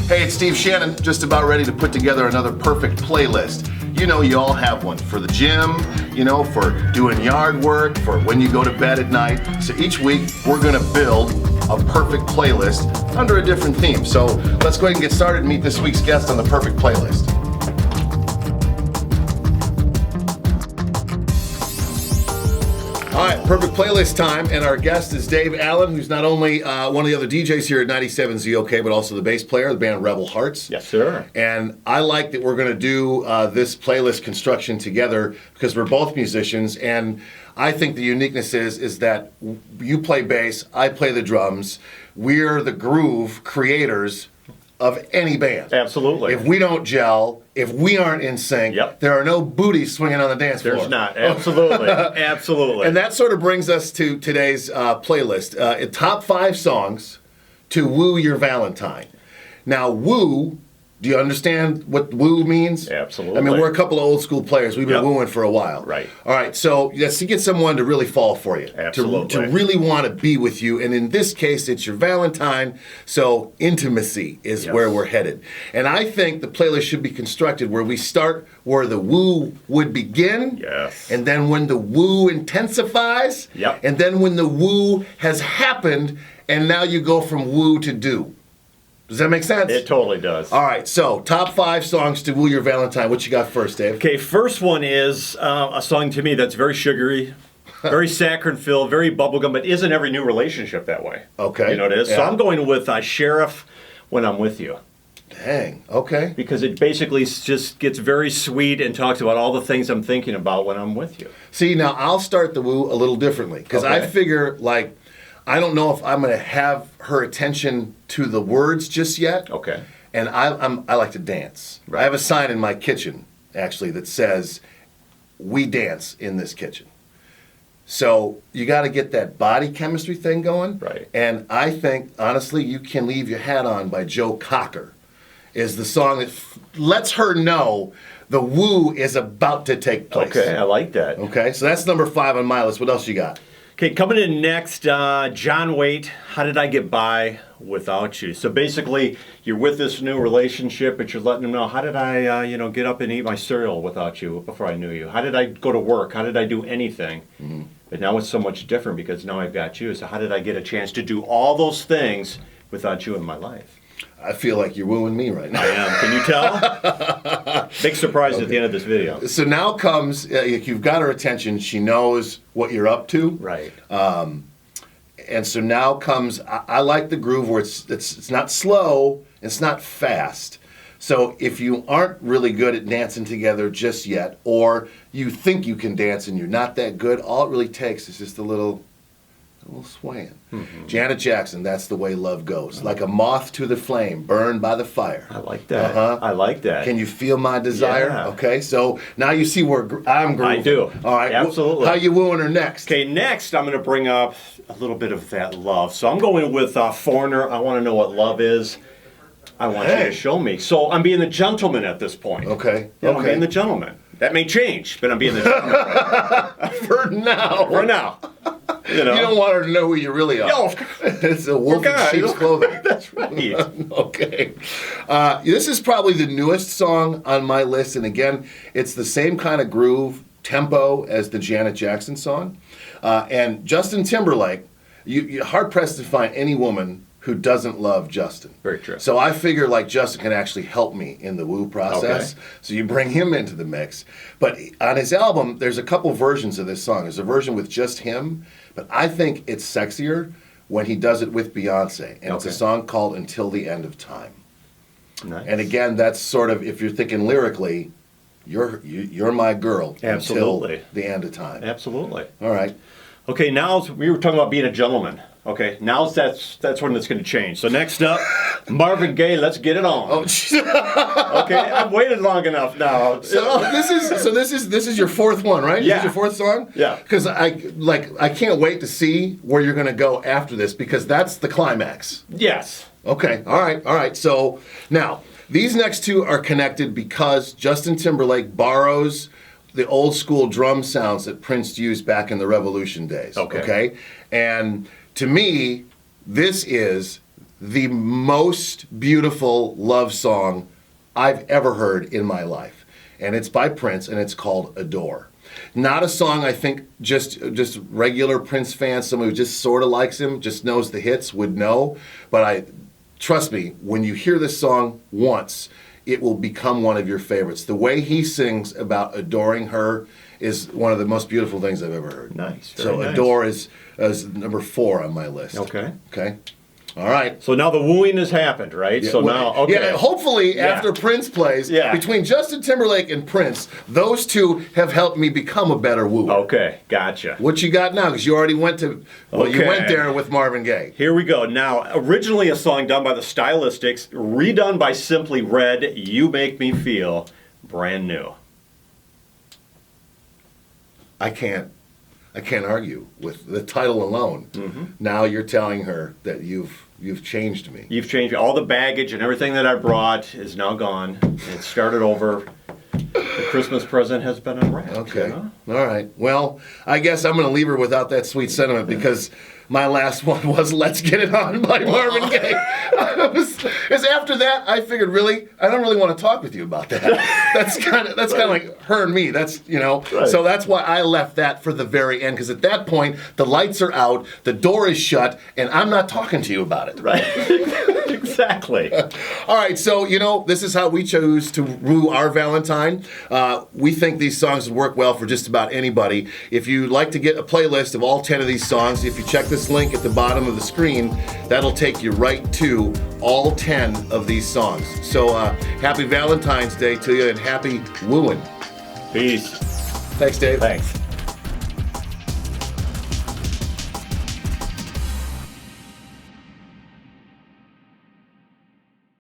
Hey, it's Steve Shannon, just about ready to put together another perfect playlist. You know you all have one for the gym, you know, for doing yard work, for when you go to bed at night. So each week, we're gonna build a perfect playlist under a different theme. So let's go ahead and get started and meet this week's guest on the perfect playlist. All right, perfect playlist time, and our guest is Dave Allen, who's not only one of the other DJs here at 97 ZOK, but also the bass player of the band Rebel Hearts. Yes, sir. And I like that we're going to do this playlist construction together because we're both musicians, and I think the uniqueness is that you play bass, I play the drums. We're the groove creators of any band. Absolutely. If we don't gel, if we aren't in sync, there are no booties swinging on the dance floor. There's not. Absolutely. Absolutely. And that sort of brings us to today's playlist. Top 5 songs to woo your Valentine. Now, woo, do you understand what woo means? Absolutely. I mean, we're a couple of old school players. We've been wooing for a while. Right. All right, so that's to get someone to really fall for you. Absolutely. To really want to be with you. And in this case, it's your Valentine. So intimacy is where we're headed. And I think the playlist should be constructed where we start where the woo would begin. Yes. And then when the woo intensifies. Yep. And then when the woo has happened, and now you go from woo to do. Does that make sense? It totally does. All right, so top 5 songs to woo your Valentine. What you got first, Dave? Okay, first one is a song to me that's very sugary, very saccharine-filled, very bubblegum, but isn't every new relationship that way? Okay. You know what it is? Yeah. So I'm going with Sheriff, When I'm With You. Dang, okay. Because it basically just gets very sweet and talks about all the things I'm thinking about when I'm with you. See, now I'll start the woo a little differently. Because I figure, I don't know if I'm going to have her attention to the words just yet. Okay. And I like to dance. Right. I have a sign in my kitchen, actually, that says, "We dance in this kitchen." So you got to get that body chemistry thing going. Right. And I think, honestly, You Can Leave Your Hat On by Joe Cocker is the song that lets her know the woo is about to take place. Okay, I like that. Okay, so that's number 5 on my list. What else you got? Okay, coming in next, John Waite, How Did I Get By Without You? So basically, you're with this new relationship, but you're letting them know, how did I, get up and eat my cereal without you before I knew you? How did I go to work? How did I do anything? Mm-hmm. But now it's so much different because now I've got you. So how did I get a chance to do all those things without you in my life? I feel like you're wooing me right now. I am. Can you tell? Big surprise at the end of this video. So now comes, you've got her attention. She knows what you're up to. Right. And so now comes, I like the groove where it's not slow, it's not fast. So if you aren't really good at dancing together just yet, or you think you can dance and you're not that good, all it really takes is just a little swaying. Mm-hmm. Janet Jackson, That's the Way Love Goes. Like a moth to the flame, burned by the fire. I like that. Uh-huh. I like that. Can you feel my desire? Yeah. Okay, so now you see where I'm grooving. I do. All right. Absolutely. How you wooing her next? Okay, next I'm going to bring up a little bit of that love. So I'm going with Foreigner, I Want to Know What Love Is. I want you to show me. So I'm being the gentleman at this point. Okay. Yeah, I'm being the gentleman. That may change, but I'm being the gentleman. For now. For now. You don't want her to know who you really are. No, it's a wolf in sheep's clothing. That's right. Okay. This is probably the newest song on my list, and again, it's the same kind of groove, tempo as the Janet Jackson song. And Justin Timberlake, you're hard-pressed to find any woman who doesn't love Justin. Very true. So I figure Justin can actually help me in the woo process. Okay. So you bring him into the mix. But on his album, there's a couple versions of this song. There's a version with just him, but I think it's sexier when he does it with Beyonce. And it's a song called Until the End of Time. Nice. And again, that's sort of, if you're thinking lyrically, you're my girl. Absolutely. Until the end of time. Absolutely. All right. Okay, now we were talking about being a gentleman. Okay, now that's when it's going to change. So next up, Marvin Gaye, Let's Get It On. Oh, okay, I've waited long enough now. So this is your 4th one, right? Yeah. This is your 4th song? Yeah. Because I can't wait to see where you're going to go after this because that's the climax. Yes. Okay. All right. So now these next 2 are connected because Justin Timberlake borrows the old school drum sounds that Prince used back in the Revolution days. Okay. And to me, this is the most beautiful love song I've ever heard in my life. And it's by Prince, and it's called Adore. Not a song I think just regular Prince fans, someone who just sort of likes him, just knows the hits, would know. But trust me, when you hear this song once, it will become one of your favorites. The way he sings about adoring her is one of the most beautiful things I've ever heard. Nice. So nice. Adore is number 4 on my list. Okay. Okay. All right. So now the wooing has happened, right? Yeah, so well, now, okay. Yeah, hopefully Yeah. after Prince plays, Yeah. between Justin Timberlake and Prince, those two have helped me become a better wooer. Okay, gotcha. What you got now? Because you already went to, you Okay. went there with Marvin Gaye. Here we go. Now, originally a song done by the Stylistics, redone by Simply Red, You Make Me Feel Brand New. I can't argue with the title alone. Mm-hmm. Now you're telling her that you've changed me. You've changed all the baggage and everything that I brought is now gone. It started over. The Christmas present has been unwrapped. Okay. You know? All right. Well, I guess I'm going to leave her without that sweet sentiment because my last one was "Let's Get It On" by Marvin Gaye. Is after that, I figured, really, I don't really want to talk with you about that. That's kind of like her and me. That's Right. So that's why I left that for the very end, because at that point the lights are out, the door is shut, and I'm not talking to you about it. Right. Exactly. All right, so this is how we chose to woo our Valentine. We think these songs would work well for just about anybody. If you'd like to get a playlist of all 10 of these songs, if you check this link at the bottom of the screen, that'll take you right to all 10 of these songs. So happy Valentine's Day to you, and happy wooing. Peace. Thanks, Dave. Thanks.